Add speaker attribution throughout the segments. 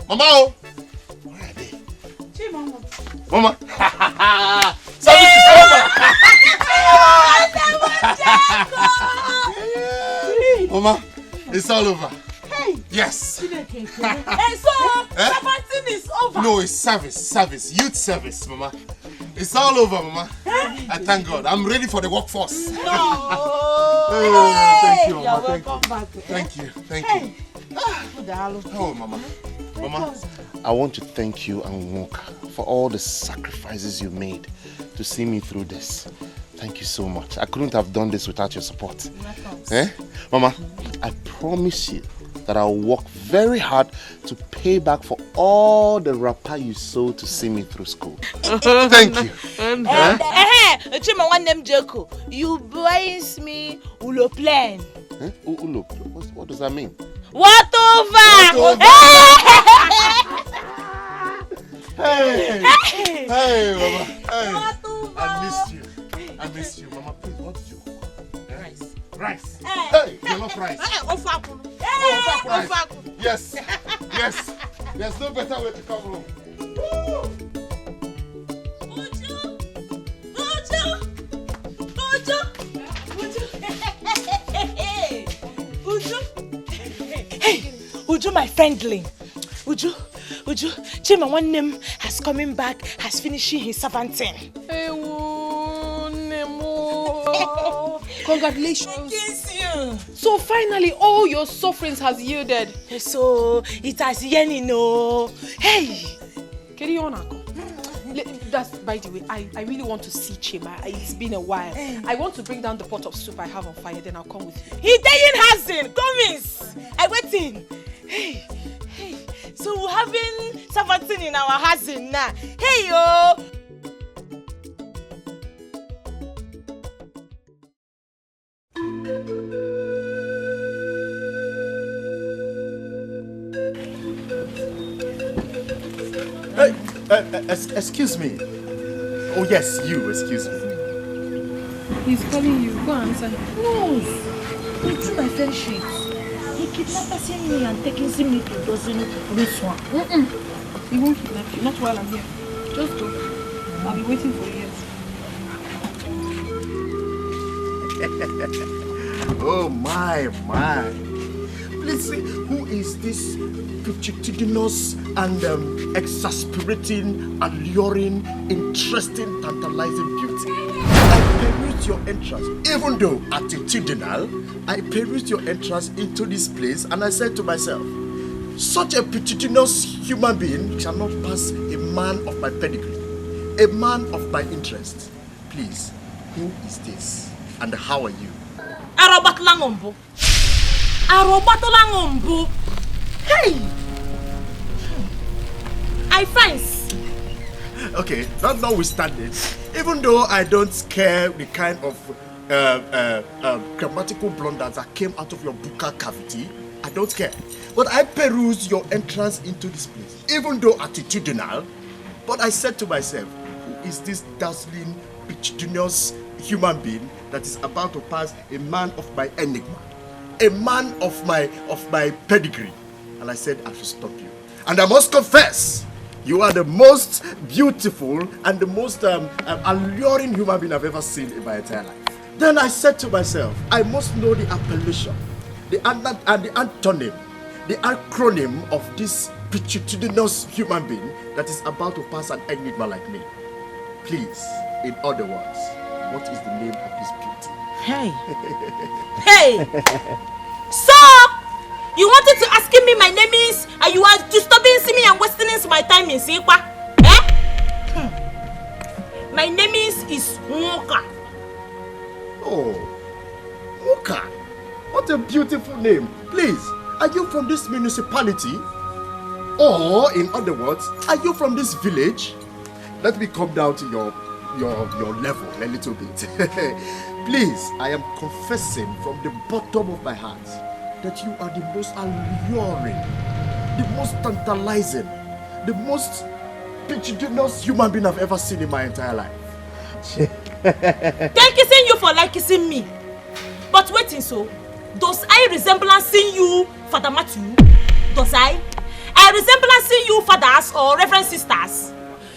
Speaker 1: Mama, oh. Where are they? Mama. Service is over. Mama, it's all over.
Speaker 2: Hey.
Speaker 1: Yes.
Speaker 2: Hey, so Savantin is over.
Speaker 1: No, it's service, youth service, Mama. It's all over, Mama. I thank God. I'm ready for the workforce.
Speaker 2: No.
Speaker 1: Thank you, Mama.
Speaker 2: You're welcome back.
Speaker 1: Thank you. Oh, Mama. Mama, I want to thank you and Nwoka for all the sacrifices you made to see me through this. Thank you so much. I couldn't have done this without your support. Mama, I promise you that I'll work very hard to pay back for all the wrapper you sewed to see me through school. Thank you.
Speaker 2: Chima one name Joko. You buys me Uloplen.
Speaker 1: What does that mean?
Speaker 2: What over?
Speaker 1: Hey, Mama. Hey. I missed you, Mama. Please, what did you cook? Rice. Hey, you're not rice. Rice. Yes. There's no better way to come home.
Speaker 2: Uju, my friendling. Uju, Chima one name has coming back, has finishing his Savantin.
Speaker 3: Congratulations.
Speaker 2: Thank you.
Speaker 3: So finally all your sufferings has yielded.
Speaker 2: So it has yeni no. Hey.
Speaker 3: That's by the way, I really want to see Chima. It's been a while. I want to bring down the pot of soup I have on fire, then I'll come with you.
Speaker 2: He dayin hasn't. Promise. I waiting. Hey. So we're having Savantin in our hazin now. Hey yo.
Speaker 1: Excuse me. Oh yes, you. Excuse me.
Speaker 3: He's calling you. Go answer.
Speaker 2: No. It's my friend sheet. He kidnapped me and taking me to dozen this one.
Speaker 3: He won't kidnap you. Not while I'm here. Just go. I'll be waiting for years.
Speaker 1: Oh my. Please see, who is this vertiginous and exasperating, alluring, interesting, tantalizing beauty? I perused your entrance, even though attitudinal, I perused your entrance into this place and I said to myself, such a vertiginous human being cannot pass a man of my pedigree, a man of my interest. Please, who is this and how are you?
Speaker 2: Hey! I finds.
Speaker 1: Okay, that notwithstanding, even though I don't care the kind of grammatical blunders that came out of your buccal cavity, I don't care. But I perused your entrance into this place, even though attitudinal. But I said to myself, who is this dazzling, genius human being that is about to pass a man of my enigma? A man of my pedigree. And I said I should stop you. And I must confess, you are the most beautiful and the most alluring human being I've ever seen in my entire life. Then I said to myself, I must know the appellation, the antonym, the acronym of this pititudinous human being that is about to pass an enigma like me. Please, in other words, what is the name of this beauty?
Speaker 2: Hey. So, you wanted to ask me my name is, and you are disturbing me and wasting my time in Sikwa? My name is Nwoka.
Speaker 1: Oh, Nwoka. What a beautiful name. Please, are you from this municipality? Or, in other words, are you from this village? Let me come down to your level a little bit. Please, I am confessing from the bottom of my heart that you are the most alluring, the most tantalizing, the most pitidinous human being I've ever seen in my entire life.
Speaker 2: Thank you for liking me. But waiting so, does I resemble seeing you, Father Matthew? Does I? I by resembling you fathers or reverend sisters.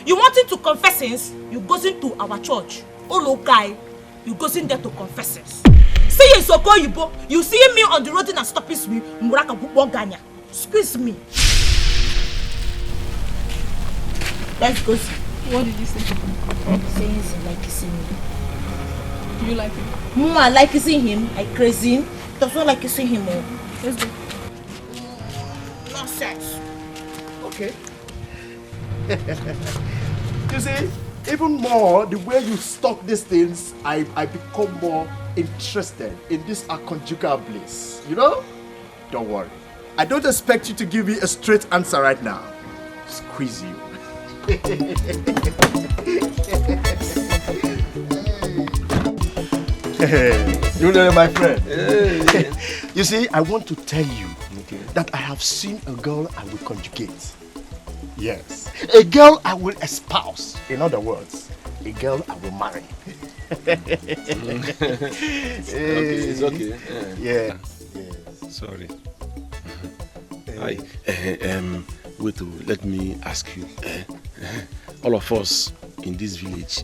Speaker 2: You wanted to confessings, you goes into our church. Oh, guy, you goes in there to confessings. See you so call you see me on the road and stopping me, Muraka Buganya. Squeeze me. Let's go see.
Speaker 3: What did you say?
Speaker 2: Saying he like kissing me.
Speaker 3: Do you like him?
Speaker 2: I like kissing him. I crazy him. Does not like kissing him more.
Speaker 3: Let's go.
Speaker 2: Nonsense.
Speaker 1: Okay. You see, even more, the way you stock these things, I become more interested in this our conjugal bliss. You know? Don't worry. I don't expect you to give me a straight answer right now. Squeeze you. You know, my friend. You see, I want to tell you that I have seen a girl I will conjugate. Yes. A girl I will espouse. In other words, a girl I will marry.
Speaker 4: Okay, it's okay.
Speaker 1: Yeah.
Speaker 4: Sorry. Hi. Wait, let me ask you. All of us in this village,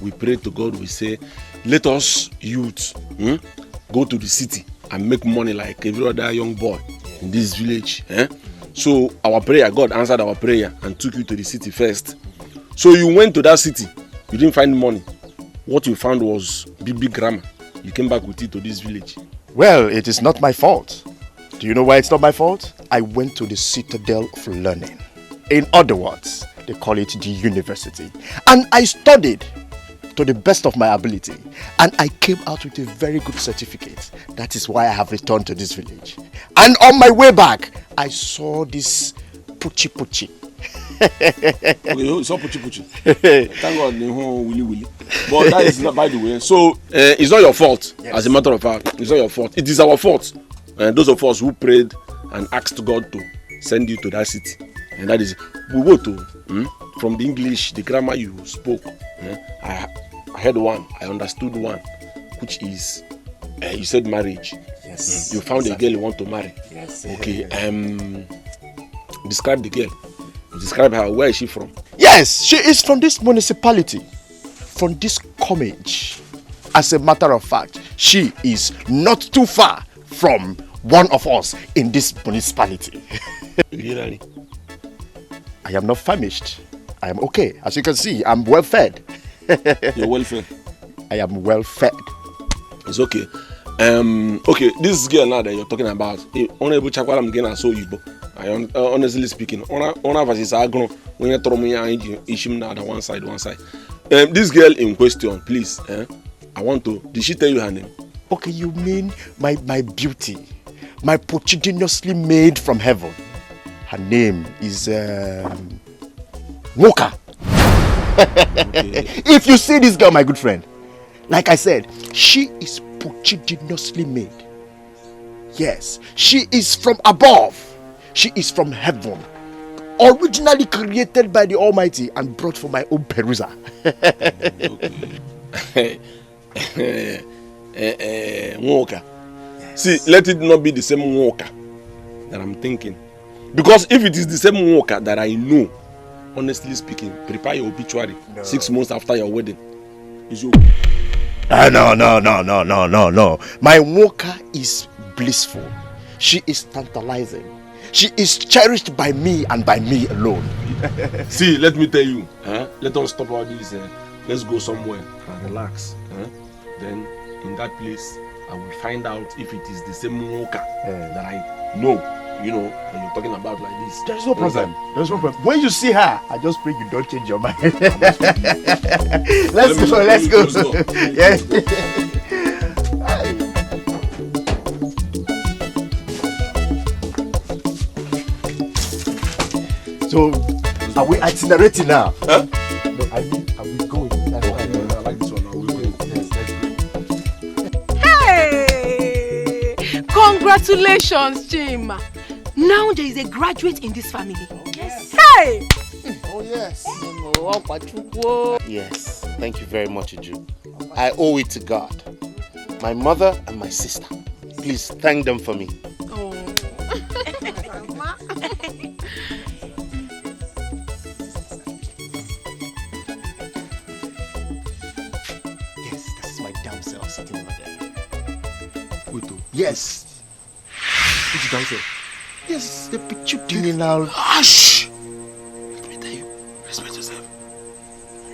Speaker 4: we pray to God, we say, let us youth go to the city and make money like every other young boy in this village. So our prayer, God answered our prayer and took you to the city first. So you went to that city, you didn't find money. What you found was big grammar. You came back with it to this village.
Speaker 1: Well, it is not my fault. Do you know why it's not my fault? I went to the citadel of learning. In other words, they call it the university. And I studied to the best of my ability. And I came out with a very good certificate. That is why I have returned to this village. And on my way back, I saw this puchi.
Speaker 4: Okay, you saw puchi. Thank God, willy. But that is not, by the way. So it's not your fault. Yes. As a matter of fact, it's not your fault. It is our fault. And those of us who prayed and asked God to send you to that city. And that is, we go to, from the English, the grammar you spoke. I heard one, I understood one, which is, you said marriage.
Speaker 1: Yes.
Speaker 4: You found
Speaker 1: exactly.
Speaker 4: a girl you want to marry.
Speaker 1: Yes.
Speaker 4: Okay. Describe the girl. Describe her. Where is she from?
Speaker 1: Yes, she is from this municipality, from this commage. As a matter of fact, she is not too far from one of us in this municipality.
Speaker 4: Really?
Speaker 1: I am not famished. I am okay. As you can see, I'm well fed.
Speaker 4: You're well fed.
Speaker 1: I am well fed.
Speaker 4: It's okay. Okay, this girl now that you're talking about, Unegbu Chakwara I'm getting so Igbo. Honestly speaking, Ona versus Agro, when you throw me Ishim now on one side. This girl in question, please. I want to. Did she tell you her name?
Speaker 1: Okay, you mean my beauty, my prodigaliously made from heaven. Her name is Woka. Okay. If you see this girl, my good friend, like I said, she is prodigiously made. Yes, she is from above. She is from heaven. Originally created by the Almighty and brought for my own perusa.
Speaker 4: Woka. Yes. See, let it not be the same Woka that I'm thinking. Because if it is the same Woka that I know, honestly speaking, prepare your obituary 6 months after your wedding. Is you?
Speaker 1: No. My Woka is blissful. She is tantalizing. She is cherished by me and by me alone.
Speaker 4: See, let me tell you. Let us stop all this. Let's go somewhere and relax. Then in that place, I will find out if it is the same Woka that I know. You know, that you're talking about like this.
Speaker 1: There's no problem. There's no problem. When you see her, I just pray you don't change your mind. Let's go. Yes. So, are we accelerating now?
Speaker 4: Huh?
Speaker 1: No, I mean, are we going? That's
Speaker 4: I like this one. We're going.
Speaker 1: Yes, let's go.
Speaker 3: Hey! Congratulations, Chima. Now there is a graduate in this family.
Speaker 2: Yes.
Speaker 3: Hey!
Speaker 1: Oh, yes.
Speaker 5: Yes, thank you very much, Uju. I owe it to God, my mother and my sister. Please thank them for me.
Speaker 3: Oh.
Speaker 1: cell sitting over there.
Speaker 4: Wait, oh.
Speaker 1: Yes.
Speaker 4: Which dancer?
Speaker 1: Yes, the pituitary.
Speaker 4: Shh! Let me tell you, respect yourself.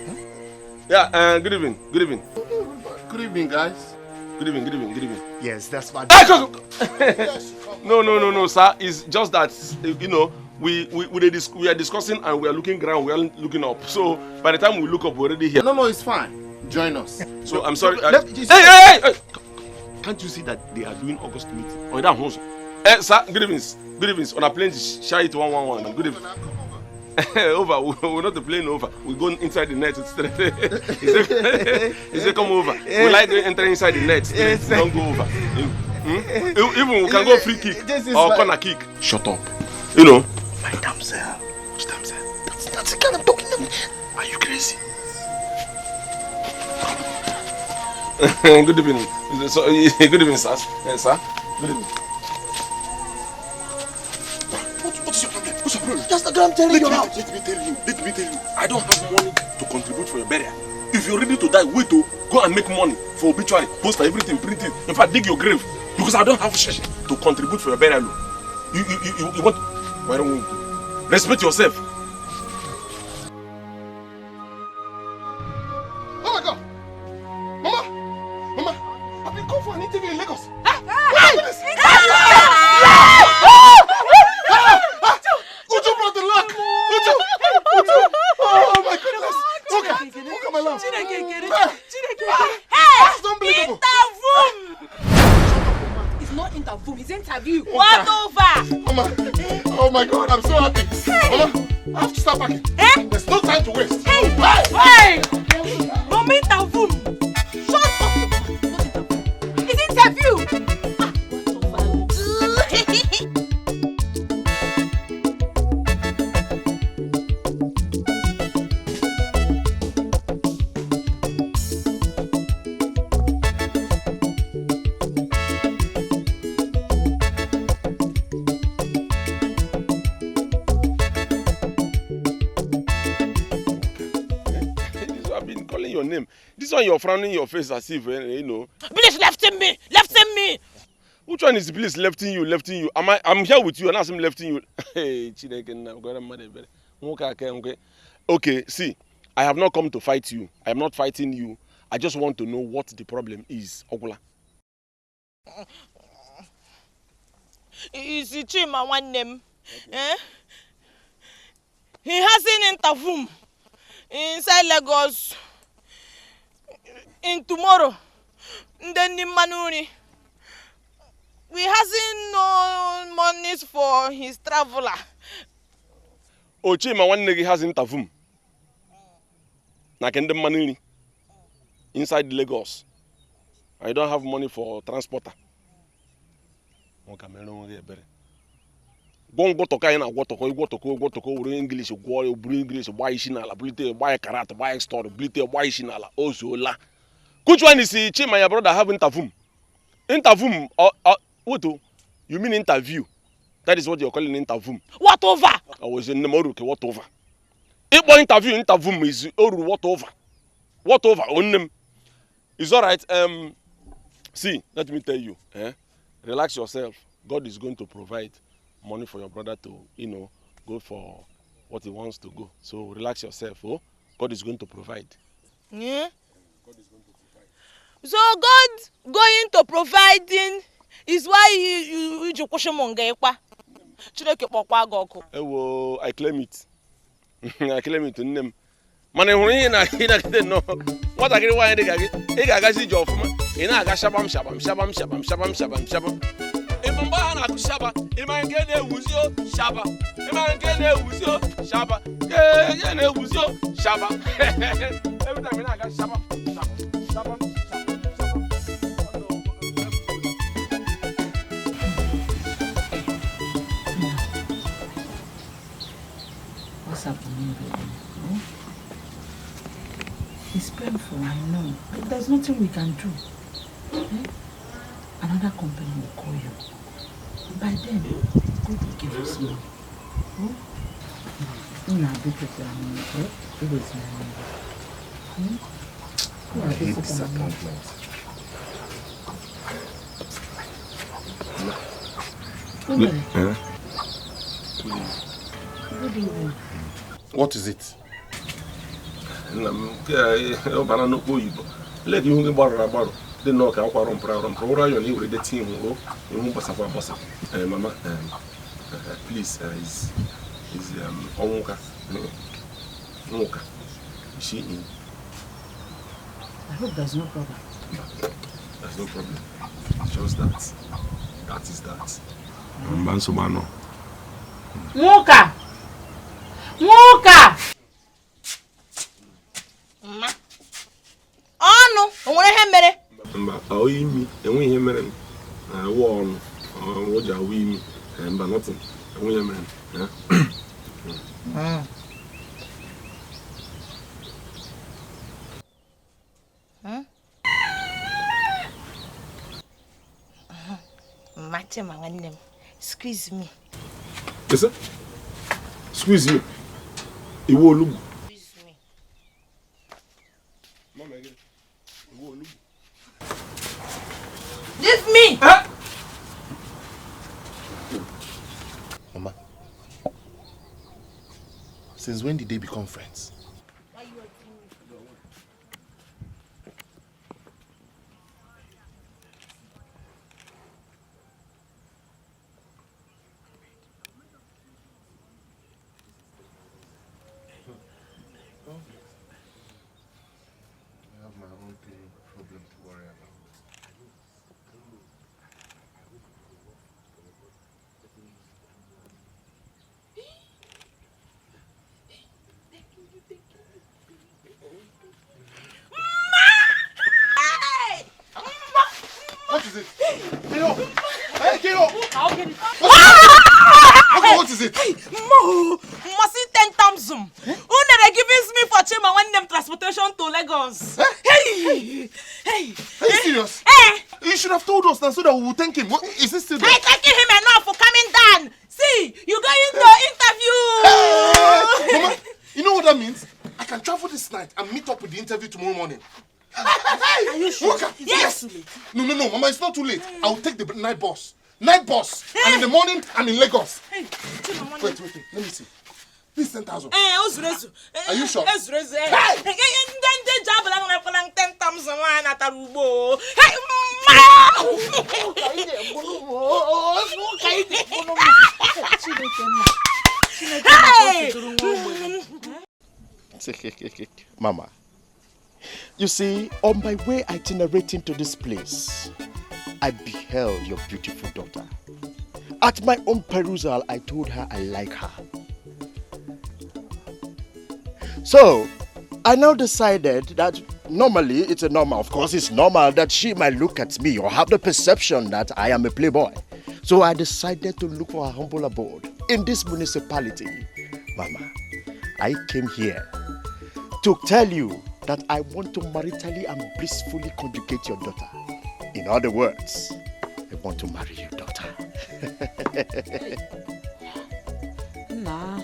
Speaker 4: Huh? Yeah, good evening. Good evening.
Speaker 5: Good evening, guys.
Speaker 4: Good evening, good evening, good evening.
Speaker 1: Yes, that's my.
Speaker 4: No, sir. It's just that, you know, we are discussing and we are looking ground, we are looking up. So by the time we look up, we're already here.
Speaker 5: No, it's fine. Join us.
Speaker 4: So I'm sorry.
Speaker 1: Hey!
Speaker 4: Can't you see that they are doing August meeting? Oh, that was. Sir, good evening. Good evening. On a plane, share it 111. Good evening. Over. We're not the plane over. We go inside the net instead. He said, come over. We like to enter inside the net. Don't go over. Even we can go free kick or corner kick. Shut up. You know.
Speaker 1: My damn self.
Speaker 4: Which damn self?
Speaker 1: That's the kind of talking about.
Speaker 4: Are you crazy? Good evening. So, good evening, sir. Sir. Good evening.
Speaker 1: What's your problem? What's your problem? Just the girl I'm telling you now.
Speaker 4: Let me tell you. I don't have money to contribute for your burial. If you're ready to die, wait to go and make money for obituary, poster, everything, print it. In fact, dig your grave. Because I don't have shit to contribute for your burial. You want? Why don't you respect yourself?
Speaker 5: Oh my God! Mama! I've been called for an interview in Lagos. Uju brought the luck! Uju! Oh my goodness! Look at my love!
Speaker 2: Hey!
Speaker 5: It's unbelievable!
Speaker 3: It's not interview, it's interview.
Speaker 2: What over?
Speaker 5: Mama! Oh my God, I'm so happy! Mama, I have to start packing. There's no time to waste.
Speaker 2: Hey! Mama interview! Shut up! Not interview. It's interview!
Speaker 4: This one you're frowning your face as if, you know.
Speaker 2: Please lefting me!
Speaker 4: Which one is please lefting you? I'm here with you and I'm lefting you. Hey, okay, see, I have not come to fight you. I am not fighting you. I just want to know what the problem is, Ogula.
Speaker 2: Is Chima one name? Eh? He has an interview inside Lagos. In tomorrow, then in Manuri, we hasn't no monies for his traveler.
Speaker 4: Chima one nigga has interview. Like in the Manuri, inside Lagos. I don't have money for transporter. Go to Kaina, go to English, buy Shinala, buy Karate, buy store, buy Shinala, also la. Which one is Chima, your brother, have interview? Interview, what do you mean interview? That is what you're calling interview.
Speaker 2: What over?
Speaker 4: I was in the Moruke, what over? If one interview is what over? What over? On them. It's all right. See, let me tell you. Relax yourself. God is going to provide money for your brother to, you know, go for what he wants to go. So relax yourself. Oh, God is going to provide.
Speaker 2: Yeah. God is going to provide. So God going to providing is why you question mongepa.
Speaker 4: I claim it. I claim it in them. Man, no. What I get why they got see job. In a shabam. If I'm buying a shaba, if I get there with you, shaba. If I get there with you, shaba. Yeah, with you, shaba. Every time I got shaba.
Speaker 6: What's happening, baby? No? It's painful, I know. But there's nothing we can do. Another company will call you. By then, God will give us money. Good evening.
Speaker 5: What is it?
Speaker 4: Let you borrow. The knock out from Program, you with the team who Mama, please, is Omuka. Moka. Is she in?
Speaker 6: I hope there's no problem.
Speaker 4: There's no problem. It's just that. That is that. Mansumano.
Speaker 2: Moka! Moka! Ma. Oh no! What happened?
Speaker 4: Oh, me. And we hear me. Warn. What are we? And but nothing. And we hear me.
Speaker 2: Matson, squeeze me.
Speaker 4: Listen. Squeeze me. It won't look.
Speaker 2: Squeeze me.
Speaker 4: Mama, again. It won't look.
Speaker 2: Leave me!
Speaker 5: Mama, since when did they become friends? I have my own problem to worry about. What is it? Get up! Hey, get up! Okay, what is it?
Speaker 2: Mo! Must see 10 times zoom. Who never gives me for Chima when them transportation to Lagos? Hey!
Speaker 5: Are you serious?
Speaker 2: Hey!
Speaker 5: You should have told us now so that we will thank him. What, is this still there?
Speaker 2: Hey, thanking him enough for coming down. See, you going to interview.
Speaker 5: Mama, you know what that means? I can travel this night and meet up with the interview tomorrow morning.
Speaker 6: Are you sure?
Speaker 5: Okay.
Speaker 2: Yes.
Speaker 5: No, Mama, it's not too late. I'll take the night bus. Night bus. And in the morning, I'm in Lagos.
Speaker 2: Hey,
Speaker 5: Wait. Let me see. This 10,000.
Speaker 2: Are
Speaker 5: you sure?
Speaker 2: Hey! Then job I'm going 10 times a man at Arubo. Hey,
Speaker 1: Mama, you see, on my way itinerating to this place, I beheld your beautiful daughter. At my own perusal, I told her I like her. So, I now decided that normally, it's normal that she might look at me or have the perception that I am a playboy. So I decided to look for a humble abode in this municipality. Mama, I came here to tell you that I want to maritally and blissfully conjugate your daughter. In other words, I want to marry your daughter.
Speaker 6: Nah,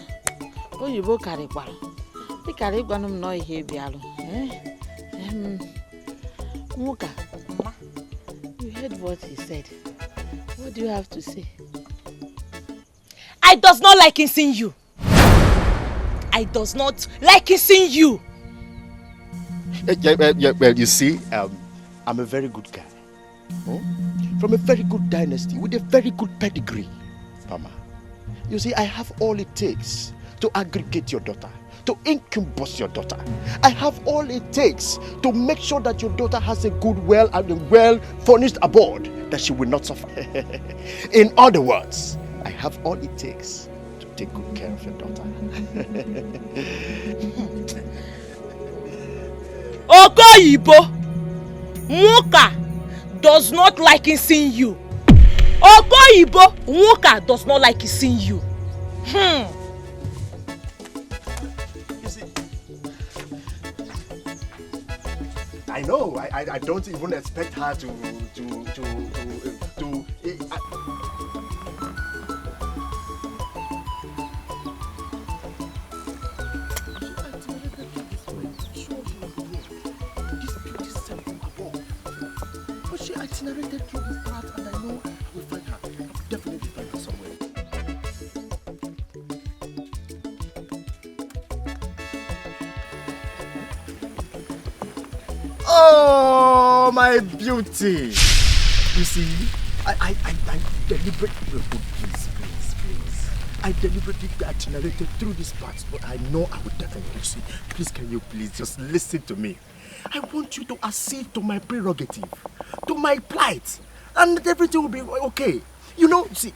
Speaker 6: Oyibo karịkwara. Ị karị ịgwanụ m nọ ihe bịalụ. Nwoke, you heard what he said. What do you have to say?
Speaker 2: I does not like seeing you. I does not like seeing you.
Speaker 1: Well, you see, I'm a very good guy. From a very good dynasty with a very good pedigree. Mama, you see, I have all it takes to aggregate your daughter, to incubus your daughter. I have all it takes to make sure that your daughter has a good, well-furnished abode, that she will not suffer. In other words, I have all it takes to take good care of your daughter.
Speaker 2: Okoyibo, Nwoka does not like seeing you. Okoyibo, Nwoka does not like seeing you.
Speaker 1: You see, I know. I don't even expect her to But she itinerated through this part, and I know I will find her. I will definitely find her somewhere. Oh, my beauty. You see, I deliberately, please. I deliberately generated through these parts, but I know I would definitely see. Please, can you please just listen to me? I want you to accede to my prerogative, to my plight, and everything will be okay. You know, see,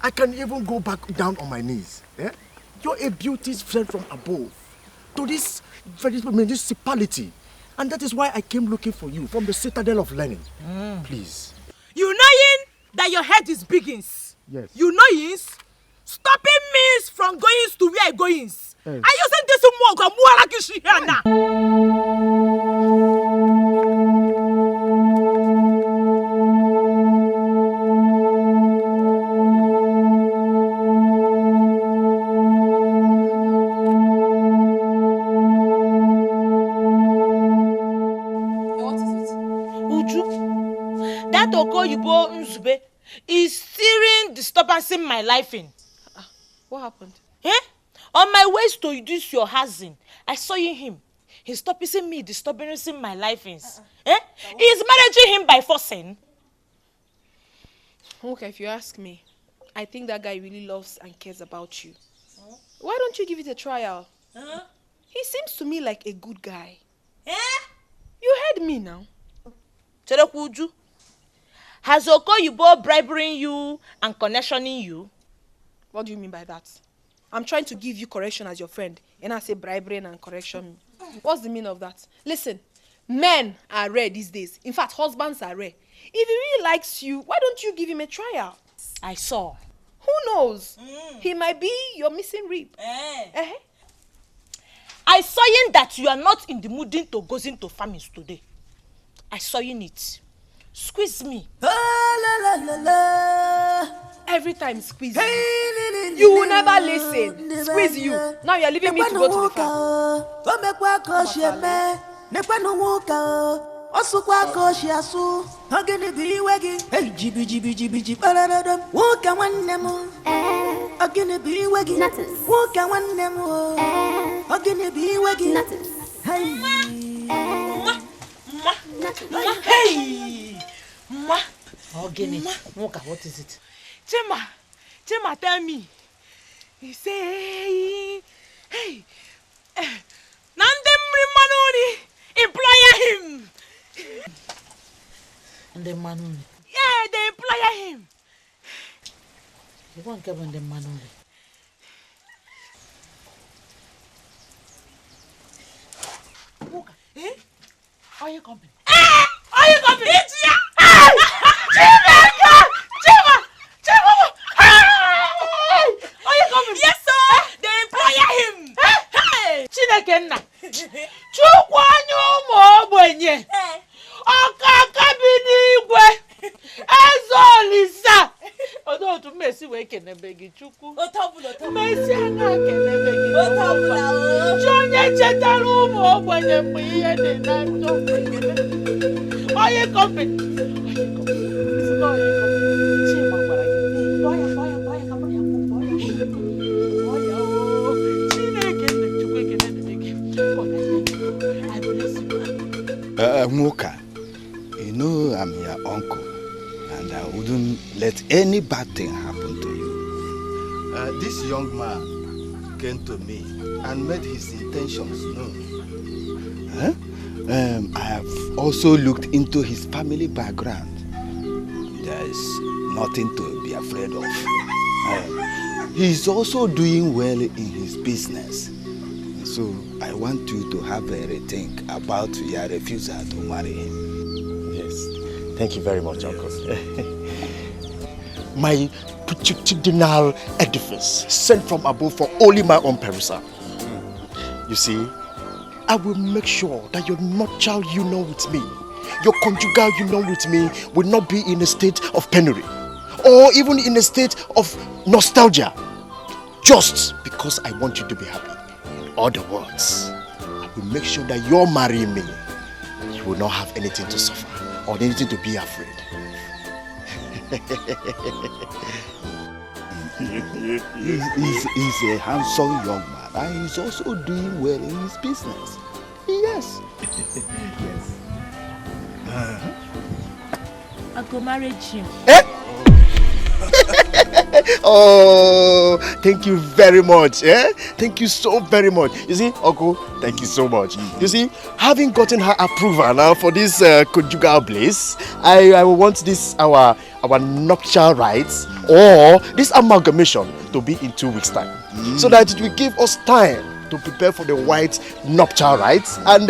Speaker 1: I can even go back down on my knees. Yeah? You're a beauty sent from above to this municipality. And that is why I came looking for you from the citadel of learning. Please.
Speaker 2: You knowing that your head is biggins?
Speaker 1: Yes.
Speaker 2: You knowing stopping me from going to where I going?
Speaker 1: Yes.
Speaker 2: Are you saying this more now? That Okoyibo Nzube is steering disturbance in my life in.
Speaker 3: What happened?
Speaker 2: On my way to this your housing, I saw him. He's stopping me, disturbing my life in. He's managing him by forcing.
Speaker 3: Okay, if you ask me, I think that guy really loves and cares about you. Why don't you give it a trial? He seems to me like a good guy. You heard me now.
Speaker 2: Cherekwuju, has Okoyibo bribing you and connectioning you?
Speaker 3: What do you mean by that? I'm trying to give you correction as your friend, and I say bribery and correction. What's the meaning of that? Listen, men are rare these days. In fact, husbands are rare. If he really likes you, why don't you give him a trial?
Speaker 2: I saw.
Speaker 3: Who knows? He might be your missing rib.
Speaker 2: I saw in that you are not in the mood to go into famines today. I saw in it. Squeeze me.
Speaker 3: Every time squeeze you. You will never listen. Squeeze you. Now you are leaving me to go to the farm.
Speaker 2: Hey! Ma!
Speaker 6: Ogini, Moka, what is it?
Speaker 2: Chima, tell me. He say, hey, Nandem Manoni, employer him.
Speaker 6: And the Manuni.
Speaker 2: Yeah, they employer him.
Speaker 6: You won't give him the Manuni.
Speaker 2: Moka,
Speaker 6: Are you coming?
Speaker 2: Are you coming? It's ya! Yes, sir! They employer him! Hey!
Speaker 6: Chinekenna! Chukwanyu Mobwenye! Okakabinigwe! Ezolisa! Odo to Messi wake and begi Chuku. Messi and I can begi. Johnny Chetaru Mobwenye Pia and Are you coming?
Speaker 7: Moka, you know I'm your uncle, and I wouldn't let any bad thing happen to you. This young man came to me and made his intentions known. I have also looked into his family background. There is nothing to be afraid of. He is also doing well in his business. So I want you to have a rethink about your refusal to marry him.
Speaker 1: Yes, thank you very much, Uncle. My pituitary edifice sent from above for only my own perusal. You see, I will make sure that your nuptial union with me, your conjugal union with me will not be in a state of penury or even in a state of nostalgia, just because I want you to be happy. In other words, I will make sure that you're marrying me. You will not have anything to suffer or anything to be afraid.
Speaker 7: He's a handsome young man and he's also doing well in his business.
Speaker 1: Yes.
Speaker 2: I go marry him.
Speaker 1: Oh, thank you very much. Thank you so very much. You see, Uncle, thank you so much. You see, having gotten her approval now for this conjugal bliss, I want this our nuptial rites or this amalgamation to be in 2 weeks' time, so that it will give us time to prepare for the white nuptial rites and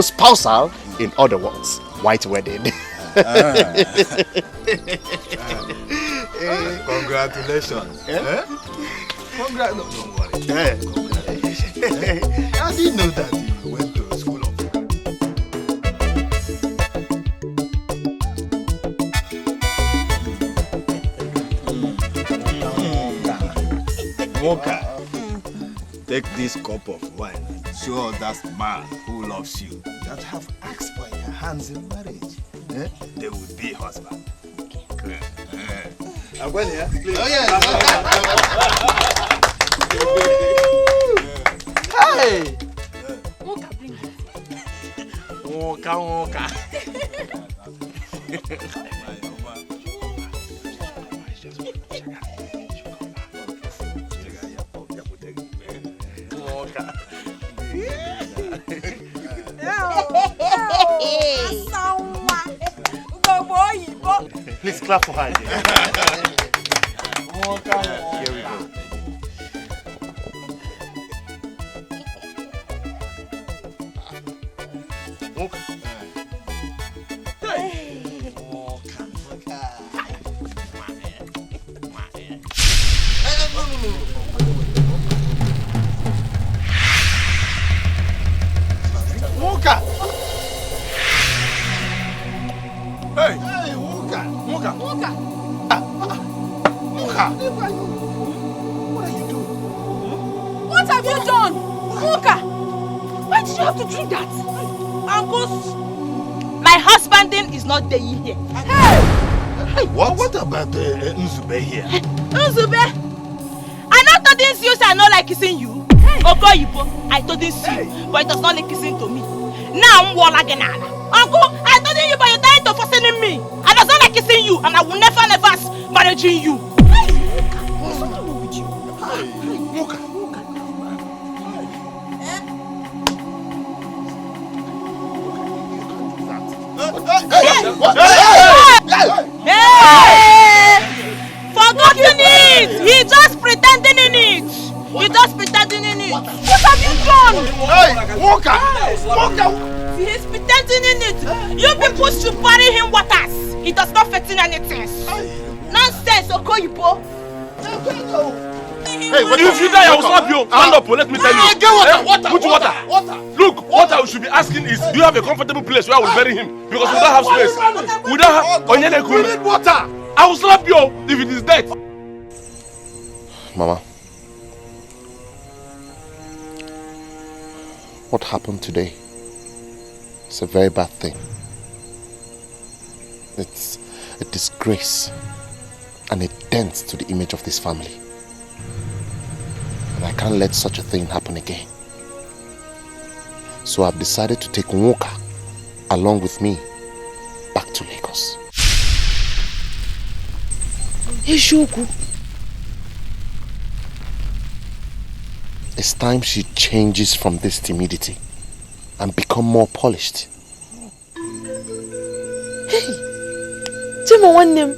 Speaker 1: spousal, in other words, white wedding.
Speaker 7: Congratulations. Congratulations. Don't worry. I didn't know that you went to school of Mocha. Take this cup of wine and show that man who loves you that have asked for your hands in marriage. They will be husband. Okay. I'm going here. Please. Oh, yeah.
Speaker 4: Hey!
Speaker 2: Mocha, bring it.
Speaker 4: Mocha.
Speaker 1: Please clap for her. Here we go.
Speaker 4: Mocha! Hey! Mocha!
Speaker 7: What are you doing?
Speaker 3: What have you done? Mocha! Why did you have to drink that?
Speaker 2: Uncles, my husbanding is not there here.
Speaker 7: Hey, what about Nzube here?
Speaker 2: Nzube? I not told this you say I not like kissing you. Ogoyibo, I told this you, but it does not like kissing to me. Now I'm wall again. Uncle, I told you, but you're trying to forcing me. I does not like kissing you, and I will never marrying you.
Speaker 3: Hey, Mocha, what's wrong with you?
Speaker 7: Mocha.
Speaker 2: Hey! Forgotten it! He just pretending in it! He just pretending in it! What have you done?
Speaker 7: Hey, Mocha! Mocha!
Speaker 2: He's pretending in it! You people should bury him waters! He does not fit in anything! Nonsense, Okoyibo!
Speaker 4: Hey, if you die, I will slap you! Stand up, let me tell you!
Speaker 7: Get water!
Speaker 4: Put water! Look, what I should be asking is, do you have a comfortable place where I will bury him? Because we don't have space. We don't have...
Speaker 7: We need water!
Speaker 4: I will slap you if it is dead!
Speaker 1: Mama, what happened today? It's a very bad thing. It's a disgrace and a dent to the image of this family. And I can't let such a thing happen again. So I've decided to take Nwoka along with me back to Lagos.
Speaker 3: Ishuku.
Speaker 1: It's time she changes from this timidity and become more polished.
Speaker 3: Hey, Chima, one name,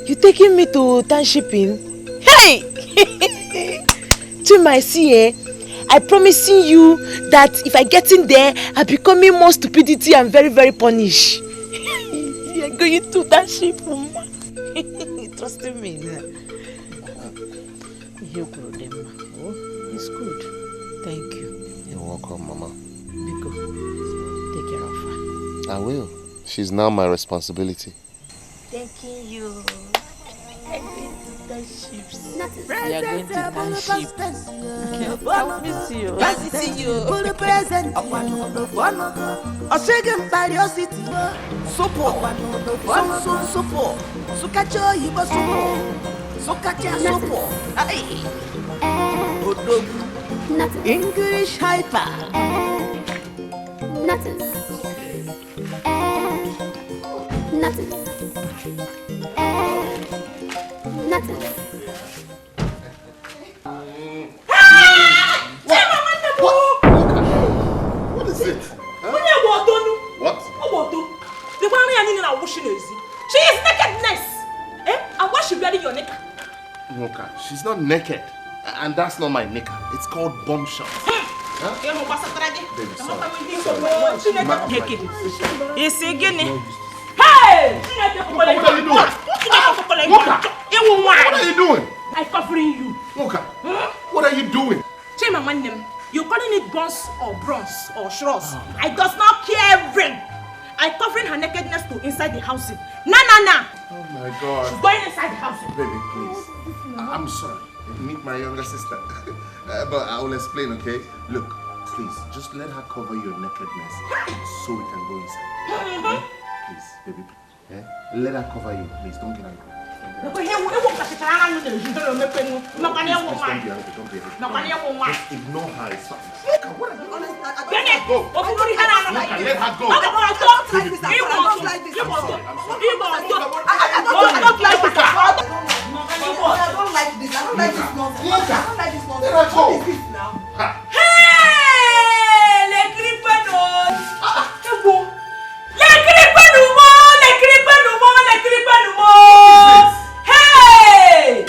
Speaker 3: you taking me to townshipping? Hey, Chima, I see, I promising you that if I get in there, I'm becoming more stupidity and very, very punished. You're going to township, Mama. Trusting me. It's good. Thank you.
Speaker 1: You're welcome, Mama.
Speaker 3: Biko, take care of her.
Speaker 1: I will. She's now my responsibility.
Speaker 2: Thanking you. I'm going to townships.
Speaker 3: You are going to township. I'll miss you.
Speaker 2: Nice to see you.
Speaker 8: Nothing.
Speaker 9: English hyper.
Speaker 8: Nothing. Nothing. Nothing.
Speaker 5: What is it? Huh? What?
Speaker 2: She is nakedness. And why she wearing your knicker?
Speaker 5: Moka, she's not naked. And that's not my knicker. It's called bombshell. Huh? Baby, sorry.
Speaker 2: Is he getting? Hey!
Speaker 5: What are you doing? Moka! What are you doing?
Speaker 2: I'm covering you.
Speaker 5: Moka, what are you doing?
Speaker 2: You're calling it buns or bronze or shross. I does not care ring. I'm covering her nakedness to inside the house. Nah.
Speaker 5: Oh my God.
Speaker 2: She's going inside the house.
Speaker 5: Baby, please. I'm sorry. Meet my younger sister. But I will explain, okay? Look, please, just let her cover your nakedness so we can go inside. Okay? Please, baby. Let her cover you, please. Don't get angry. Just don't be angry. Just ignore her. It's fine. Look, what are you doing? Let her go. Let her go.
Speaker 9: I don't like this.
Speaker 5: I'm sorry.
Speaker 9: I don't like this nonsense. Let her go. What is this now?
Speaker 2: Hey! Les grippes Hey!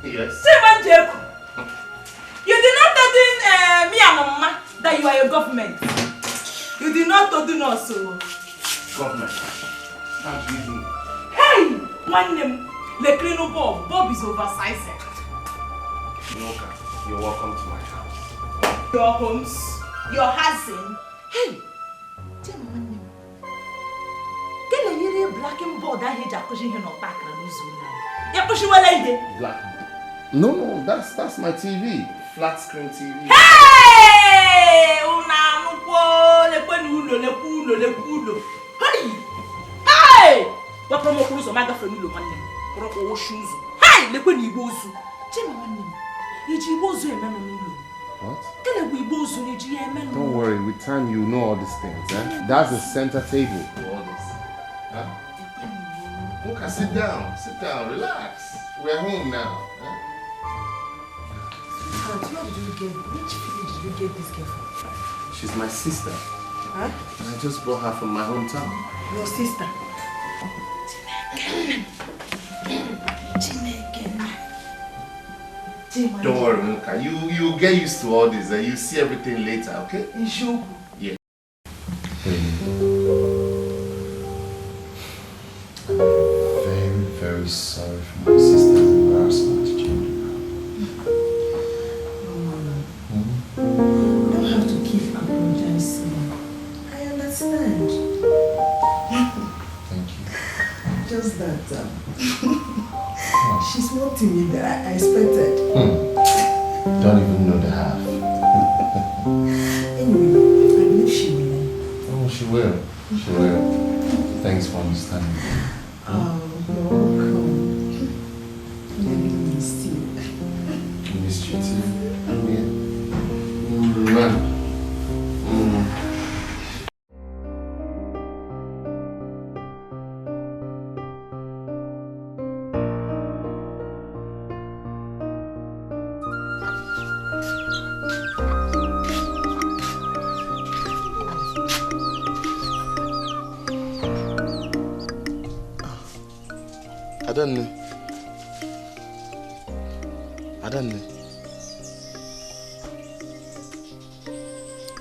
Speaker 5: Yes.
Speaker 2: You did not tell me and Mama that you are a government. You did not tell us so.
Speaker 5: Government. How do you do?
Speaker 2: Hey! One name. Lekrino Bob is oversized.
Speaker 5: Moka, you're welcome to my house.
Speaker 2: Your homes, your housing. Hey! Tell me one name. Can you hear a black and board that he just pushing him on back and losing? You're pushing what I did.
Speaker 5: Black. No, that's my TV. Flat screen TV.
Speaker 2: Hey! Hey! What from Okuruso, my girlfriend, you want them? Or shoes. Hey! The when you go to. Tell me one name.
Speaker 5: What?
Speaker 2: Don't
Speaker 5: worry, with time you know all these things. Eh? That's the center table for all this. Huh? Moka, sit down, relax. We're home now. Huh?
Speaker 9: Which village did you get this girl from?
Speaker 5: She's my sister.
Speaker 9: Huh?
Speaker 5: I just brought her from my hometown.
Speaker 9: Your sister?
Speaker 5: Don't worry, Moka. You get used to all this and you see everything later, okay? Yeah. I'm very, very sorry for my sister's embarrassment.
Speaker 9: You don't have to keep apologizing. I understand.
Speaker 5: Thank you.
Speaker 9: Just that she's more timid than I expected.
Speaker 5: Don't even know the half.
Speaker 9: Anyway, I believe she will learn.
Speaker 5: Oh, she will. She will. Thanks for understanding.
Speaker 9: Oh, you're welcome. Maybe we missed you.
Speaker 5: I missed you too. Yeah.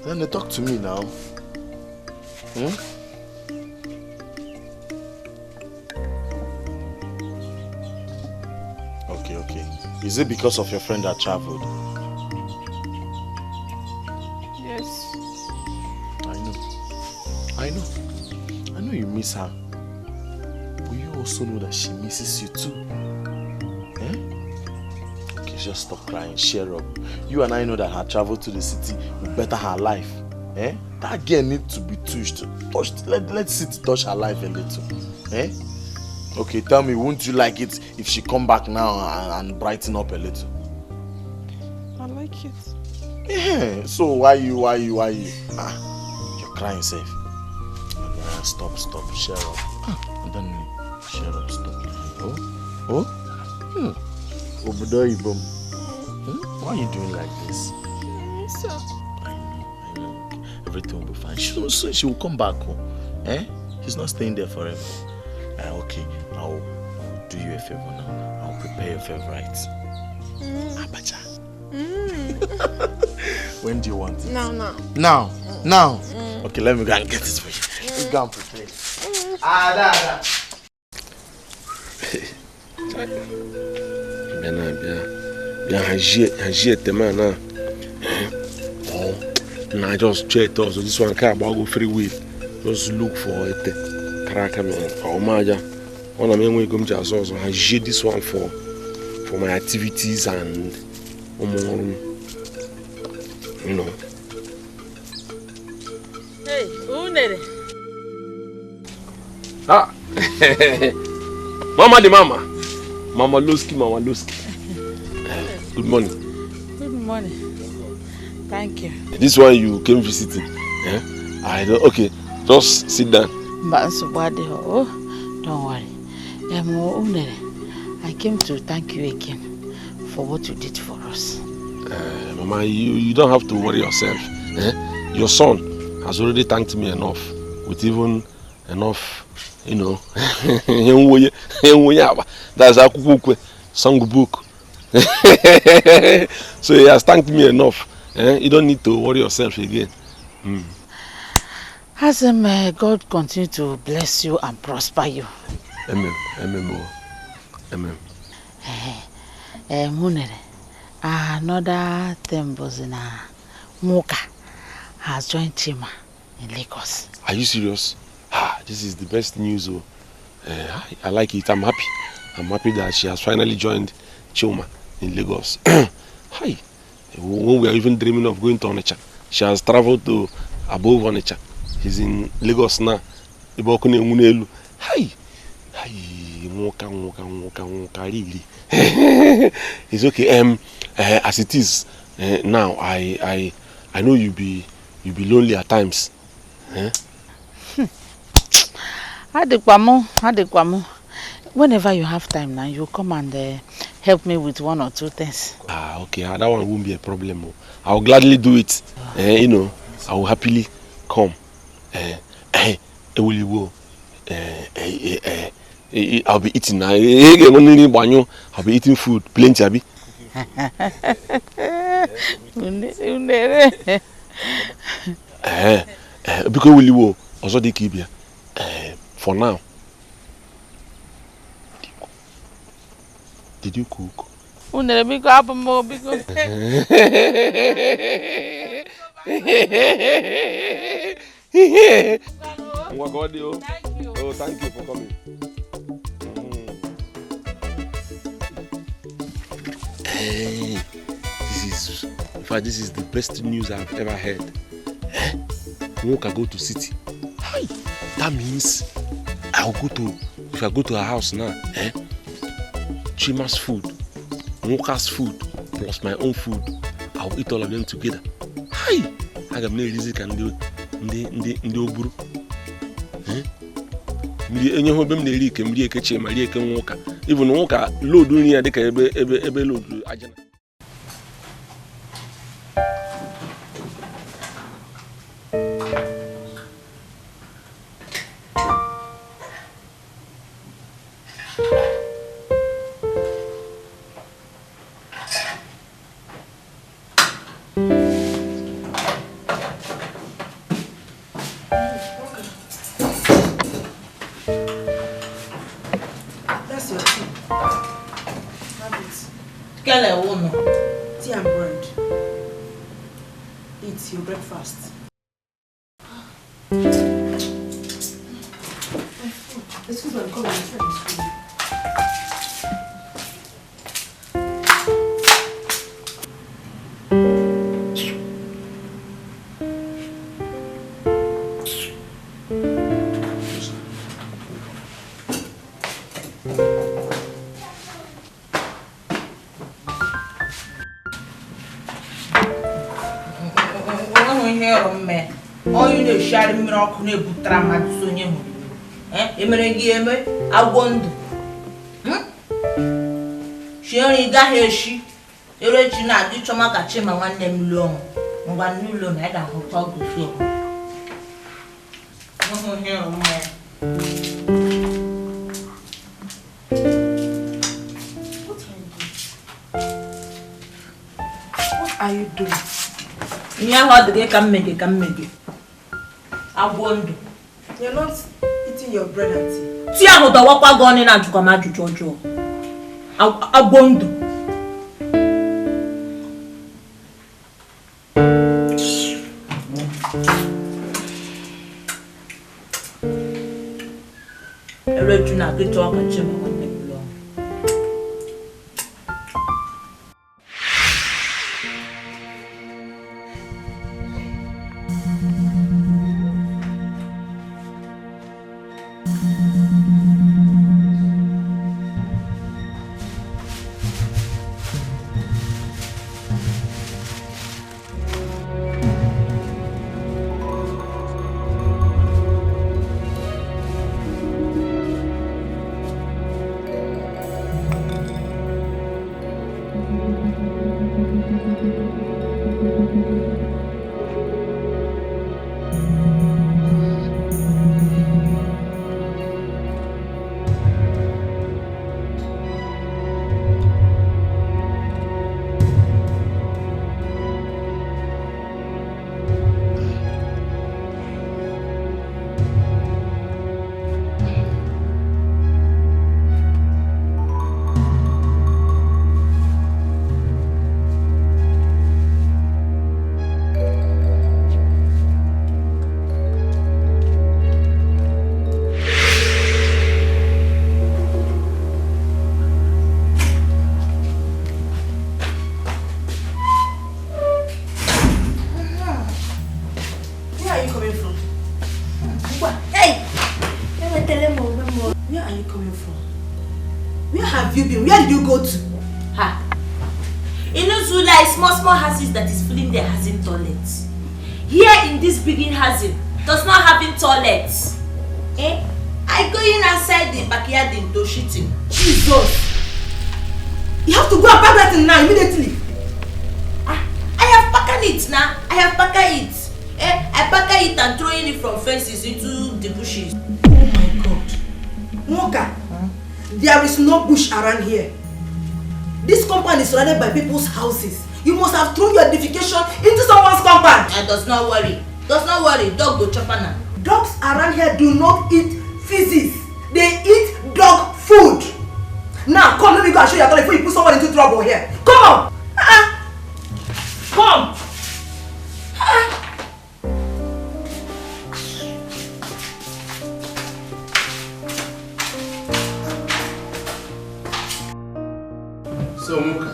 Speaker 5: Then talk to me now.
Speaker 4: Okay. Is it because of your friend that traveled?
Speaker 3: Yes.
Speaker 4: I know you miss her. But you also know that she misses you too. Okay, just stop crying, cheer up. You and I know that her travel to the city will better her life. That girl needs to be touched. Let's see to touch her life a little.
Speaker 1: Okay, tell me, wouldn't you like it if she come back now and brighten up a little?
Speaker 6: I like it.
Speaker 1: Yeah, so why you? You're crying safe. Stop, shut up. Don't shut up, stop. Why are you doing like this?
Speaker 6: So.
Speaker 1: I know. Everything will be fine. She will come back home. She's not staying there forever. Okay, I'll do you a favor now. I'll prepare your favorite. Abacha. When do you want it? Now. Okay, let me go and get it for you. Let's go and prepare it.
Speaker 4: I just checked also this one car about go free with. Just look for it. Karaka man. Oh my God. One of them come just also I use this one for my activities and you know.
Speaker 6: Hey, Unere.
Speaker 4: Ah. Mama Luski. Good morning.
Speaker 6: Good morning. Thank you.
Speaker 4: This one you came visiting. Yeah? Okay, just sit down.
Speaker 6: Don't worry. Unere, I came to thank you again for what you did for us.
Speaker 4: Mama, you don't have to worry yourself. Your son has already thanked me enough, with even enough, you know. That's a song book. So he has thanked me enough. You don't need to worry yourself again.
Speaker 6: As God continue to bless you and prosper you.
Speaker 4: Amen.
Speaker 6: Munere, another thing was in Moka has joined Chima in Lagos.
Speaker 4: Are you serious? This is the best news. I like it. I'm happy. I'm happy that she has finally joined Chima in Lagos. Hi. When we are even dreaming of going to Onitsha, she has traveled to above Onitsha. He's in Lagos now. Hi. Moka, really. It's okay. As it is now, I know you'll be lonely at times.
Speaker 6: Adekwamu. Whenever you have time now, you come and help me with one or two things.
Speaker 4: Okay. That one won't be a problem. I will gladly do it. You know, I will happily come. I'll be eating now. I'll be eating food, plenty, Abi. Because will you also Dikeh for now? Did you cook? Thank you. Oh, thank you for coming. Hey, this is the best news I've ever heard. Walk, I go to city. Hi, that means if I go to her house now, CHIMA'S food, Walker's food, plus my own food, I'll eat all of them together. Hi, I got no reason can do the oburu. Even Walker load dunia Dikeh ebe load ajana.
Speaker 9: Tea and bread. Eat your breakfast. Excuse me, I'm coming.
Speaker 2: here on me. All you know, share me rock nebu trama sonye mu. Emeregi eme agwondo. She only got here she. Erechi na di choma ka chima nwanne m lo. Ngwa nulo na da ho talk go so. No here on me.
Speaker 3: What are you doing?
Speaker 2: Nya ho de ka mmege. Agwondo.
Speaker 3: You're not eating your bread and tea.
Speaker 2: Ti aho do wakwa go ni na jukwa ma jujojo. Agwondo. Ereju na gitu aka chema nwanne m lo. That is filling the housing toilets. Here in this building housing does not have toilets. I go in outside the backyard into shitting.
Speaker 3: Jesus! You have to go and pack that thing now immediately.
Speaker 2: I have packed it now. I have packed it. I packed it and throwing it from fences into the bushes.
Speaker 3: Oh my God. Moka, there is no bush around here. This compound is surrounded by people's houses. You must have thrown your defecation into someone's compound.
Speaker 2: Does not worry. Dog go chop now.
Speaker 3: Dogs around here do not eat feces. They eat dog food. Now, come, let me go and show you your toilet before you put someone into trouble here. Come on. Come.
Speaker 5: So, Muka,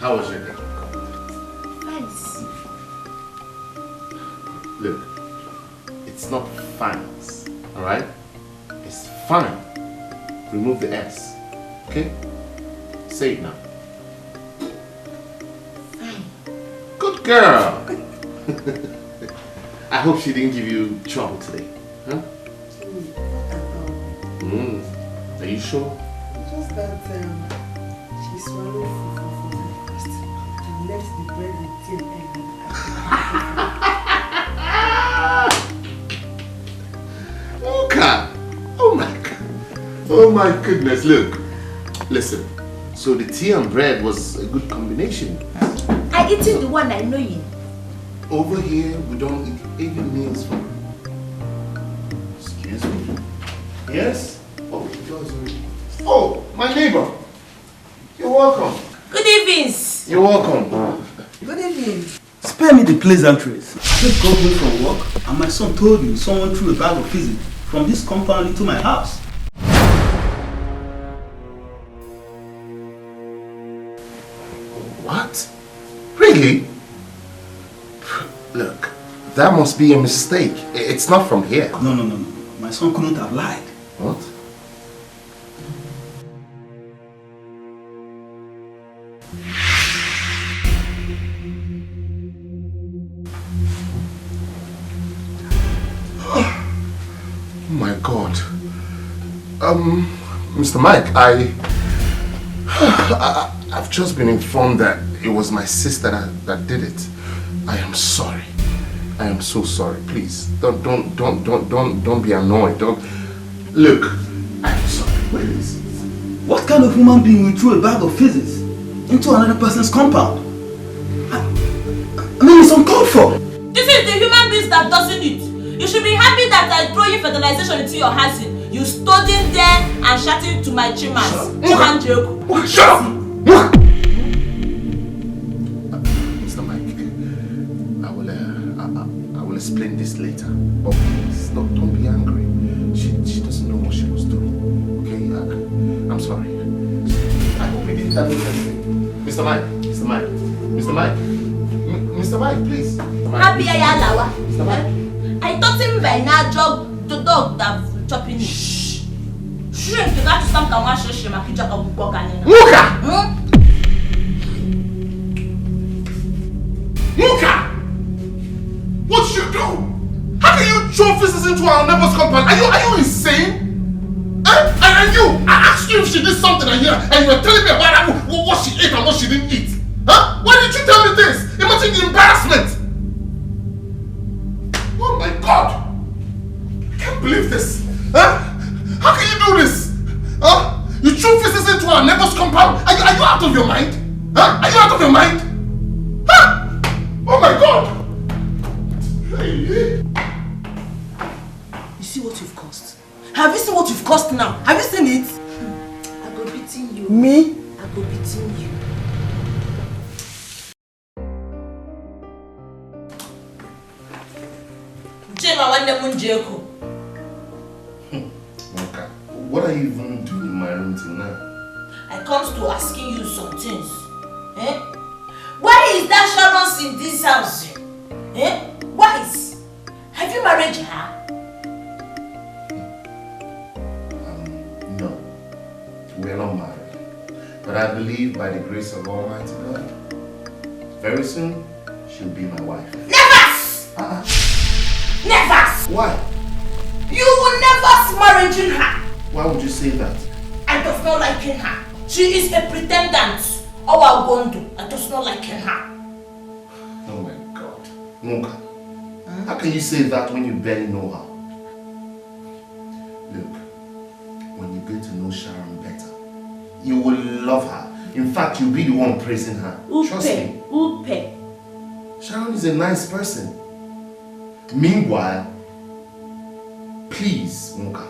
Speaker 5: how was your day?
Speaker 2: Nice.
Speaker 5: Look, it's not fines, alright? It's fine. Remove the S, okay? Say it now.
Speaker 2: Fine.
Speaker 5: Good girl. I hope she didn't give you trouble today, huh? Are you sure?
Speaker 9: Just that she swallowed food for breakfast and left the bread with tea and egg.
Speaker 5: Muka! Oh my God! Oh my goodness! Look, listen. So the tea and bread was a good combination.
Speaker 2: I eating the one I know you.
Speaker 5: Over here, we don't eat any meals for. Excuse me. Yes. Oh, the door's open. Oh, my neighbor. You're welcome.
Speaker 2: Good evenings.
Speaker 5: You're welcome.
Speaker 9: Good evening.
Speaker 10: Spare me the pleasantries. I just got home from work and my son told me someone threw a bag of physics from this compound into my house.
Speaker 5: What? Really? Look, that must be a mistake. It's not from here.
Speaker 10: No. My son couldn't have lied.
Speaker 5: What? God. Mr. Mike, I've just been informed that it was my sister that did it. I am sorry. I am so sorry. Please, don't be annoyed. Look, I'm sorry. Where is it?
Speaker 10: What kind of human being will throw a bag of physics into another person's compound? I mean, it's uncalled for.
Speaker 2: This is the human being that doesn't it. You should be happy that I throw you fertilization into your house. You stood in there and shouting to my CHIMA'S.
Speaker 5: Shut up! Mr. Mike, I will explain this later. But please, don't be angry. She doesn't know what she was doing. Okay? I'm sorry. I hope we didn't damage anything. Mr. Mike, please.
Speaker 2: Happy Ayalawa.
Speaker 5: Mr. Mike.
Speaker 2: I taught him by now job to dog that chopping it. Shrink to got some can wash your makicha of Boganina.
Speaker 5: Muka! What did you do? How can you throw physics into our neighbor's compound? Are you insane? And you, I asked you if she did something and you were telling me about what she ate and what she didn't eat. Huh? Why did you tell me this? Imagine the embarrassment. Oh my God! I can't believe this. Huh? How can you do this? Huh? You threw physics into our neighbor's compound? Are you out of your mind? Huh? Are you out of your mind? Huh? Oh my God! Hey.
Speaker 6: You see what you've caused? Have you seen what you've caused now? Have you seen it?
Speaker 2: I go beating you.
Speaker 6: Me?
Speaker 2: I go beating you.
Speaker 5: What are you even doing in my room till now?
Speaker 2: I comes to asking you some things. Eh? Why is that Sharon's in this house? Eh? Why is? Have you married her?
Speaker 5: No. We are not married. But I believe by the grace of Almighty God, very soon, she'll be my wife.
Speaker 2: Never! Never!
Speaker 5: Why?
Speaker 2: You will never marry her.
Speaker 5: Why would you say that?
Speaker 2: I does not like her. She is a pretendant. All I'm going to do, I does not like her.
Speaker 5: Oh my God. Muka, how can you say that when you barely know her? Look, when you get to know Sharon better, you will love her. In fact, you'll be the one praising her. Trust me. Sharon is a nice person. Meanwhile, please, Muka,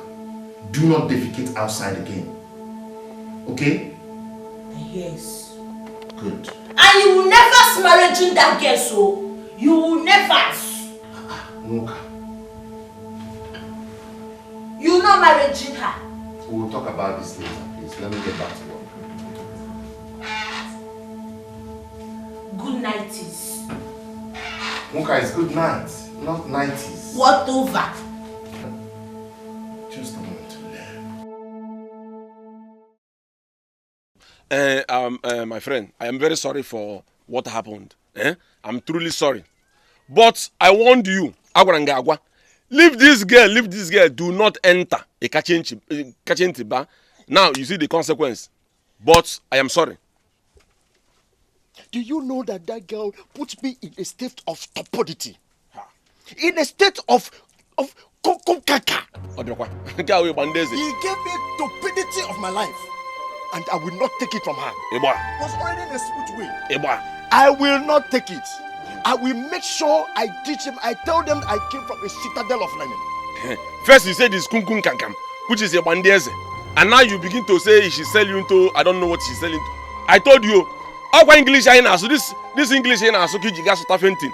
Speaker 5: do not defecate outside again. Okay?
Speaker 2: Yes.
Speaker 5: Good.
Speaker 2: And you will never marry that girl, so you will never.
Speaker 5: Muka.
Speaker 2: You will not marry her.
Speaker 5: We'll talk about this later, please. Let me get back to work.
Speaker 2: Good nighties.
Speaker 5: Muka, it's good night, not nighties.
Speaker 2: Whatever.
Speaker 5: Just a moment to
Speaker 4: learn. My friend, I am very sorry for what happened. I'm truly sorry. But I warned you, Agwarangagwa, leave this girl, do not enter a kachinti bar. Now you see the consequence. But I am sorry.
Speaker 1: Do you know that girl put me in a state of stupidity? In a state of kokokaka.
Speaker 5: He gave
Speaker 1: me stupidity of my life. And I will not take it from her. It was already in a smooth way. I will not take it. I will make sure I teach him. I tell them I came from a citadel of learning.
Speaker 4: First you said it's kunkun kankam, which is a bandeze. And now you begin to say she's selling into, I don't know what she's selling to. I told you, our English I know, so this English I know, so kijiga so tafentin.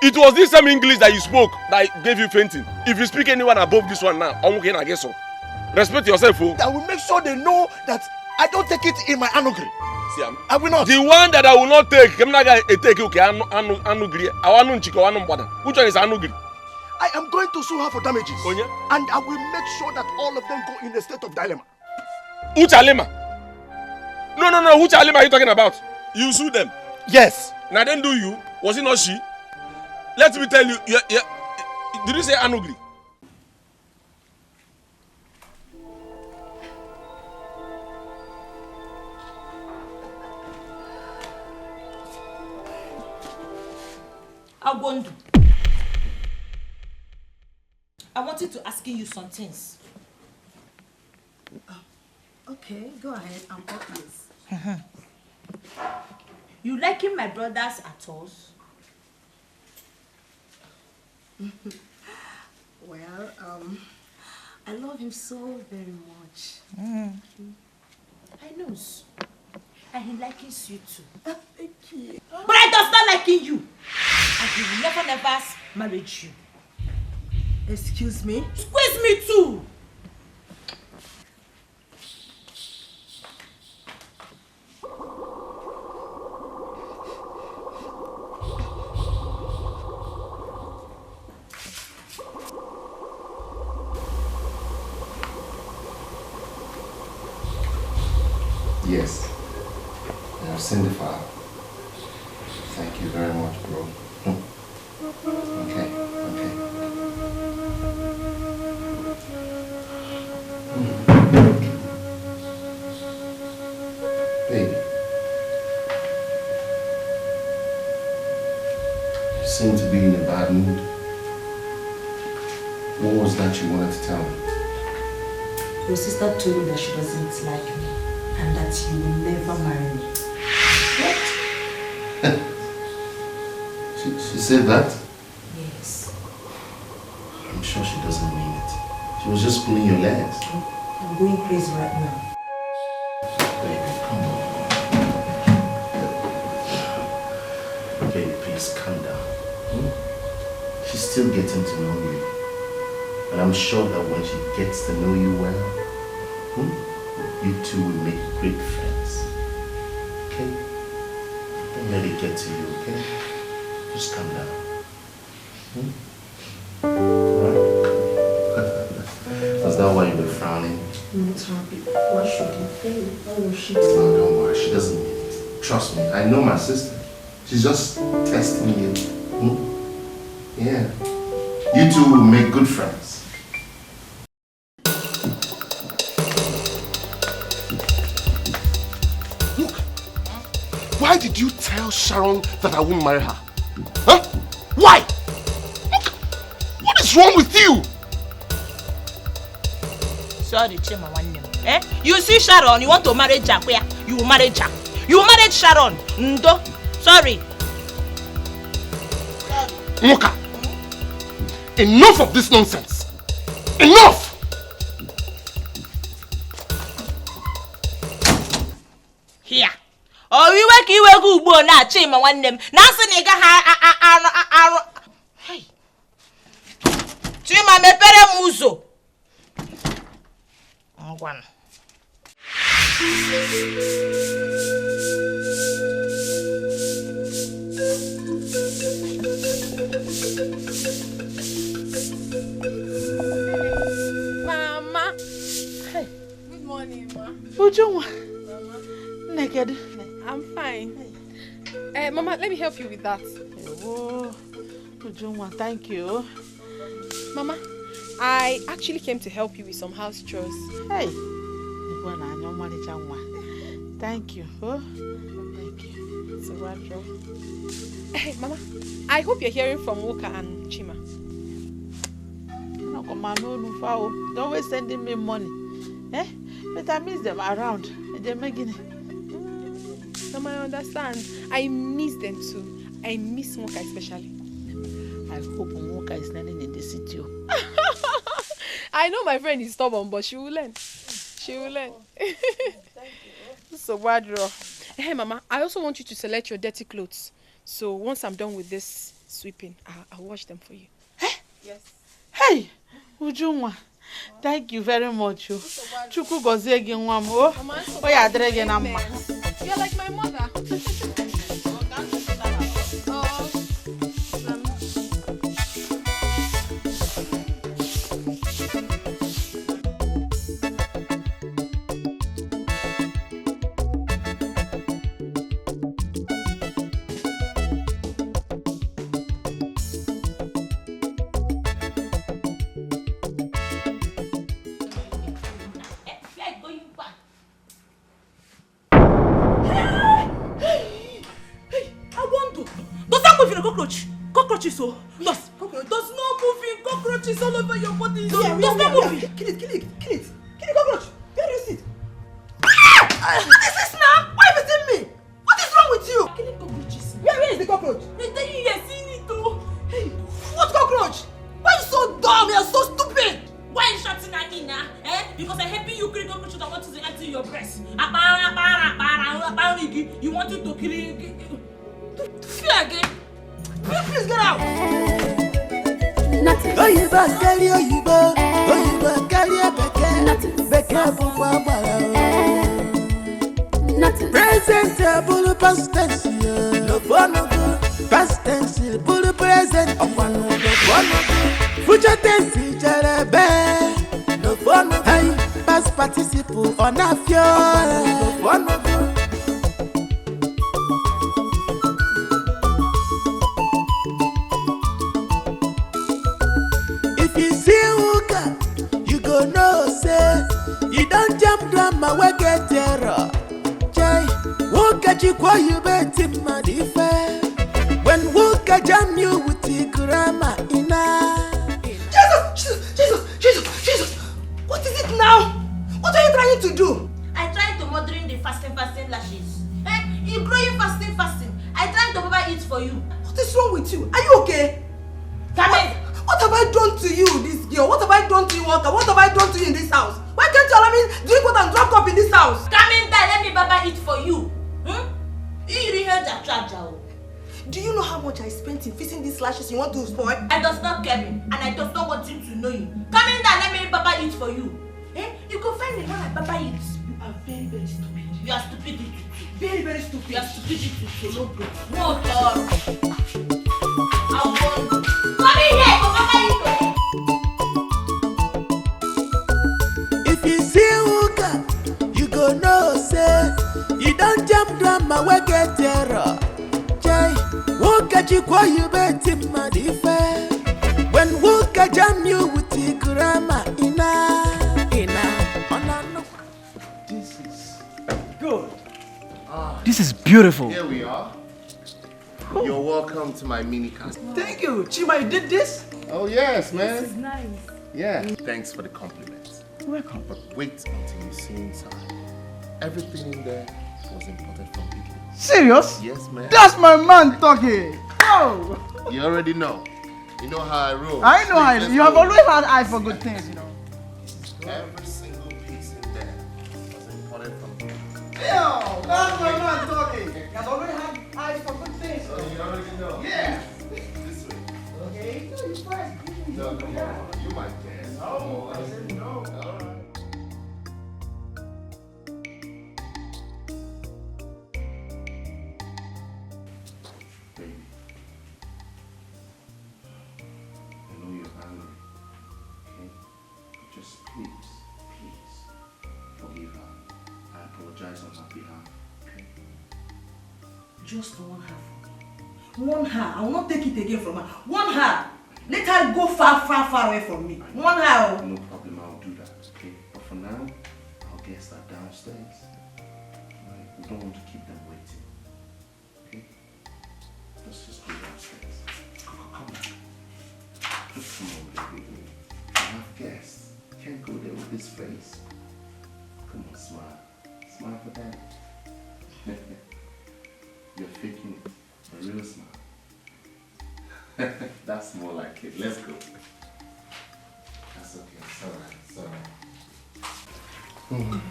Speaker 4: It was this same English that you spoke that gave you fainting. If you speak anyone above this one now, I guess so. Respect yourself, fool.
Speaker 1: I will make sure they know that I don't take it in my anugri. I will not.
Speaker 4: The one that I will not take, I'm not going to take okay, anugri. Which one is anugri?
Speaker 1: I am going to sue her for damages.
Speaker 4: Oh, yeah?
Speaker 1: And I will make sure that all of them go in a state of dilemma.
Speaker 4: Which alima? No. Which alima are you talking about? You sue them?
Speaker 1: Yes.
Speaker 4: Now then do you? Was it not she? Let me tell you, Did you say Anugli?
Speaker 2: Agwondu, I wanted to ask you some things.
Speaker 9: Okay, go ahead. I'm all ears.
Speaker 2: You liking my brothers at all?
Speaker 9: Well, I love him so very much.
Speaker 2: I know. And he likes you too.
Speaker 9: Thank you.
Speaker 2: But I does not liking you. And he will never marry you.
Speaker 9: Excuse me?
Speaker 2: Squeeze me too.
Speaker 5: Yes. I've seen the file. Thank you very much, bro. Okay. Baby. You seem to be in a bad mood. What was that you wanted to tell me?
Speaker 2: Your sister told me that she doesn't like me and that you will never marry me.
Speaker 5: What? She said that?
Speaker 2: Yes.
Speaker 5: I'm sure she doesn't mean it. She was just pulling your legs.
Speaker 2: I'm going crazy right now.
Speaker 5: Baby, come on. Baby, please calm down. She's still getting to know you. And I'm sure that when she gets to know you well, you two will make great friends. Okay? Don't let it get to you, okay? Just calm down. Alright? Was that why you were frowning?
Speaker 9: Why should you fail? Why was she?
Speaker 5: No, don't worry. She doesn't mean it. Trust me. I know my sister. She's just testing you. Yeah. You two will make good friends.
Speaker 1: Why did you tell Sharon that I won't marry her? Huh? Why? Look, what is wrong with you?
Speaker 2: Sorry, Chima, one name. You see Sharon, you want to marry Jack, where? You will marry Jack. You married Sharon. Ndo. Sorry.
Speaker 1: Muka, enough of this nonsense. Enough!
Speaker 2: Here. Oh, we work you will go na Chima one name. Nancy nigga ha. Hey. Chima me pere muzo. One.
Speaker 3: Mama.
Speaker 2: Hey.
Speaker 3: Good morning, Ma.
Speaker 6: Ujungwa. Naked.
Speaker 3: I'm fine. Mama, let me help you with that.
Speaker 6: Oh, Ujungwa, thank you.
Speaker 3: Mama, I actually came to help you with some house chores.
Speaker 6: Hey. Thank you. Oh, thank you.
Speaker 3: It's a wardrobe. Hey, Mama, I hope you're hearing from Woka and Chima.
Speaker 6: They're always sending me money. But I miss them around. They're making it.
Speaker 3: Mama, I understand. I miss them too. I miss Woka especially.
Speaker 6: I hope Woka is learning in the city.
Speaker 3: I know my friend is stubborn, but she will learn. She will learn.
Speaker 6: Thank you. So wardrobe.
Speaker 3: Hey, Mama, I also want you to select your dirty clothes. So once I'm done with this sweeping, I'll wash them for you.
Speaker 6: Yes. Hey, Ujungwa. Thank you very much. Chigozie gi nwa m. Oh, ya adịrị gị na mma.
Speaker 3: You're like my mother.
Speaker 2: Cockroach. Cockroaches, oh. There's no moving cockroaches all over your body. There's no moving.
Speaker 9: Kill it. Kill the cockroach. Where do you sit?
Speaker 2: What is this now? Why are you hitting me? What is wrong with you?
Speaker 9: Killing cockroaches. Where is the cockroach?
Speaker 2: You're seeing it too.
Speaker 9: Hey, what cockroach? Why are you so dumb? You're so stupid.
Speaker 2: Why are you shouting at me now? Because I'm helping you kill cockroaches that want to enter your breast. You want to kill it. Fear again. Please get out.
Speaker 8: Nothing. Nothing.
Speaker 11: Present bulu past tense. Past tense bulu present. Future tense jarebe. Hey, past participle on a fiore. If you see Uka, you go know say you don't jump drama we get terror. Ugochukwu you bet him mad when Uka jam you with the grammar ina.
Speaker 9: Jesus! What is it now? What are you trying to do?
Speaker 2: I tried to mothering the fasting lashes. You growing fasting. I tried to cover it for you.
Speaker 9: What is wrong with you? Are you okay?
Speaker 2: Come in.
Speaker 9: What have I done to you, this girl? What have I done to you, Walker? What have I done to you in this house? Why can't you allow me drink water and drop cup in this house?
Speaker 2: Come in there, let me baba it for you. You heard that charger.
Speaker 9: Do you know how much I spent in fixing these lashes you want to spoil?
Speaker 2: I does not care me, and I does not want him to know you. Come in there, let me baba it for you. You go find me when I baba it.
Speaker 9: You are very, very stupid.
Speaker 2: You are stupid.
Speaker 9: Very, very stupid.
Speaker 2: You are stupidity. No good. No God. I want you. Come in here, go baba it for you.
Speaker 11: If you see Uka, you go know say you don't jump drama we get terror. Ugochukwu you bet him mad when Uka jam you with the grammar ina.
Speaker 10: This is good. This is beautiful.
Speaker 5: Here we are. You're welcome to my mini cast.
Speaker 10: Thank you. Chima, you did this?
Speaker 5: Oh yes, man.
Speaker 9: This is nice.
Speaker 5: Yeah. Thanks for the compliments.
Speaker 10: Welcome.
Speaker 5: But wait until you see inside. Everything in there was imported from Italy.
Speaker 10: Serious?
Speaker 5: Yes, man.
Speaker 10: That's my man talking. Oh.
Speaker 5: You already know. You know how I roll.
Speaker 10: I know how you have always had eye for good things, you know.
Speaker 5: Every single piece in there was imported from Italy.
Speaker 10: Yo, that's my man talking. You have always had eyes for good things.
Speaker 5: So you already know.
Speaker 10: Yeah.
Speaker 5: This way.
Speaker 10: Okay. No, you first.
Speaker 5: No, come on. You might guess.
Speaker 10: Oh, I said no.
Speaker 5: All right.
Speaker 9: Just one her. One her. I will not take it again from her. One her. Let her go far away from me. One her.
Speaker 5: No problem, I'll do that, okay? But for now, I'll guess that downstairs. Right? We don't want to keep them waiting. Okay? Let's just go downstairs. Come on. Just come on, baby. I have guests. Can't go there with this face. Come on, smile. Smile for that. You're faking it. A real smile. That's more like it. Let's go. That's okay. It's alright. It's alright.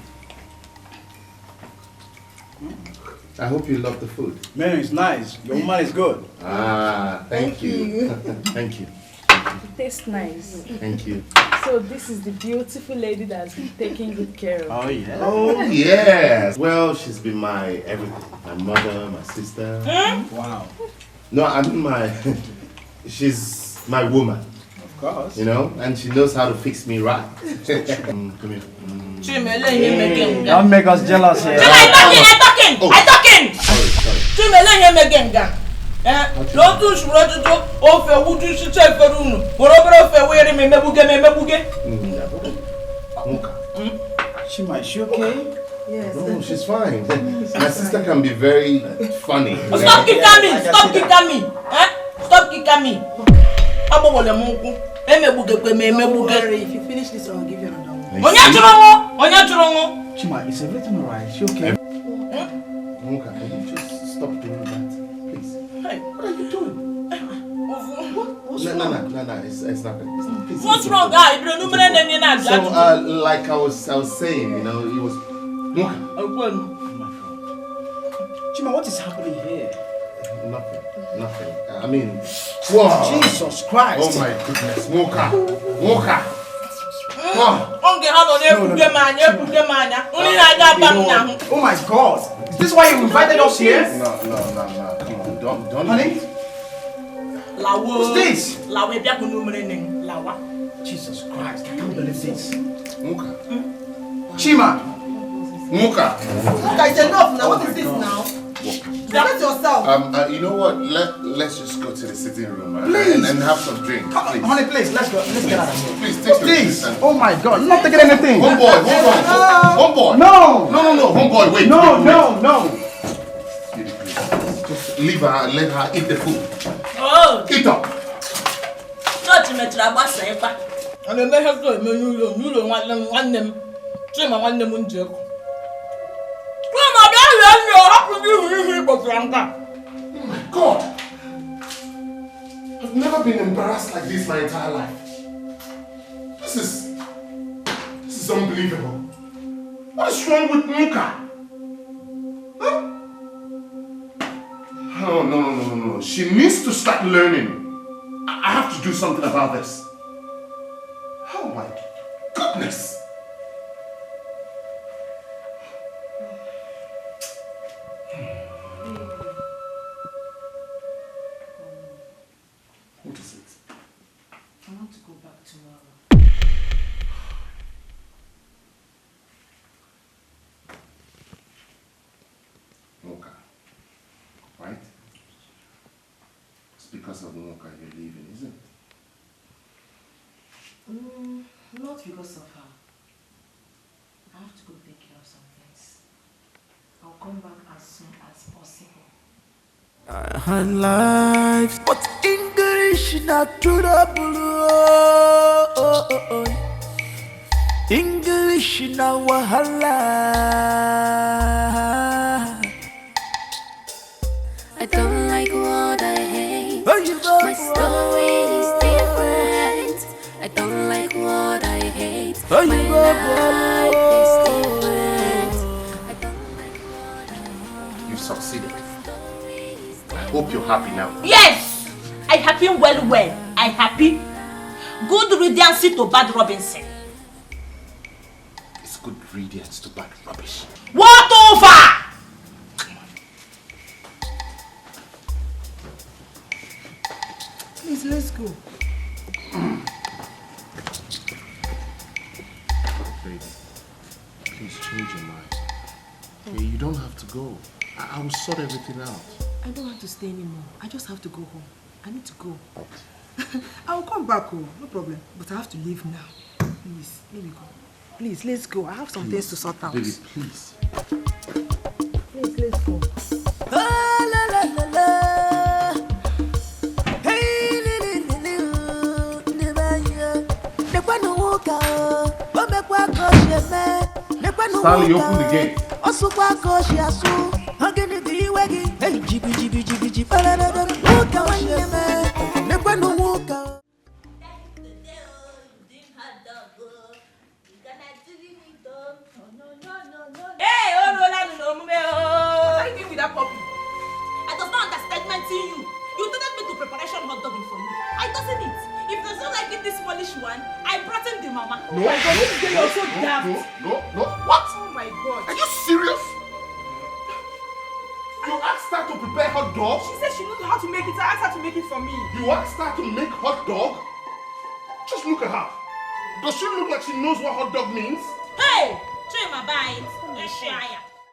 Speaker 5: I hope you love the food.
Speaker 10: Man, it's nice. Your woman is good.
Speaker 5: Ah, thank you. Thank you.
Speaker 12: It tastes nice.
Speaker 5: Thank you.
Speaker 12: So this is the beautiful lady that's been taking good care of.
Speaker 10: Oh yeah.
Speaker 5: Oh yes. Well, she's been my everything. My mother, my sister.
Speaker 10: Wow.
Speaker 5: No, I mean she's my woman.
Speaker 10: Of course.
Speaker 5: You know, and she knows how to fix me right. Come here.
Speaker 10: Don't make us jealous here.
Speaker 2: I'm talking.
Speaker 5: Sorry.
Speaker 10: Chima, is she okay?
Speaker 9: Yes.
Speaker 5: No, she's fine. My sister can be very funny.
Speaker 2: Stop kicking me.
Speaker 6: Ikami. Abo wole mungu.
Speaker 9: If you finish this, I'll give you another one.
Speaker 6: Onya
Speaker 10: Chima, is everything alright? She okay?
Speaker 5: Moka, can you just stop doing that, please?
Speaker 6: Hey,
Speaker 5: what are you doing?
Speaker 6: What's wrong?
Speaker 5: No, it's nothing. Please.
Speaker 6: What's wrong, guy?
Speaker 5: So, like I was saying, you know, it was Moka.
Speaker 10: Chima, what is happening here?
Speaker 5: Nothing. I mean, whoa!
Speaker 10: Jesus Christ!
Speaker 5: Oh my goodness, Moka!
Speaker 10: Oh my God! Is this why you invited us here?
Speaker 5: No, come on, don't.
Speaker 10: Honey?
Speaker 6: What's
Speaker 10: this?
Speaker 6: Jesus
Speaker 10: Christ, I can't believe this.
Speaker 5: Moka.
Speaker 10: Chima!
Speaker 5: Moka!
Speaker 9: Moka, it's enough now. What is this now? Respect yourself.
Speaker 5: You know what? Let's just go to the sitting room
Speaker 10: please.
Speaker 5: And have some drinks. Please.
Speaker 10: Honey, please, let's go. Let's get out of here.
Speaker 5: Please, take
Speaker 10: please. Oh my God, not taking anything.
Speaker 5: Homeboy.
Speaker 10: No.
Speaker 5: Homeboy, wait.
Speaker 10: No.
Speaker 5: Just leave her and let her eat the food.
Speaker 6: Oh.
Speaker 5: Eat up. Oh my God! I've never been embarrassed like this my entire life. This is unbelievable. What is wrong with Moka? Huh? Oh, no. She needs to start learning. I have to do something about this. Oh my goodness! What is it?
Speaker 9: I want to go back tomorrow.
Speaker 5: Moka, right? It's because of Moka you're leaving, isn't it?
Speaker 9: Not because of her. I have to go take care of some things. I'll come back as soon as possible.
Speaker 11: I had life, but English not to the blue. English na wahala.
Speaker 8: I don't like what I hate. My story is different. I don't like what I hate. My life is different. I don't like what I hate.
Speaker 5: You succeeded. I hope you're happy now.
Speaker 2: Yes! I happy well. I happy. Good riddance to bad Robinson.
Speaker 5: It's good riddance to bad rubbish.
Speaker 2: What over?
Speaker 9: Please, let's go.
Speaker 5: Baby, please change your mind. Okay, you don't have to go. I will sort everything out.
Speaker 9: I don't want to stay anymore. I just have to go home. I need to go. I'll come back home, no problem. But I have to leave now. Please, let me go. Please, let's go. I have some things to sort out.
Speaker 5: Baby, please.
Speaker 9: Please, let's go.
Speaker 5: Stanley, open the gate.
Speaker 2: Hey, what are you doing with that puppy? I does not understand you. You didn't me to preparation hot dogging for you. I doesn't eat. If there's not like it this Polish one, I brought in the mama.
Speaker 5: No, what?
Speaker 2: Oh my God.
Speaker 5: Are you serious? You asked her to prepare hot dog?
Speaker 2: She said she knows how to make it. I asked her to make it for me.
Speaker 5: You asked her to make hot dog? Just look at her. Does she look like she knows what hot dog means?
Speaker 2: Hey! Show my bite.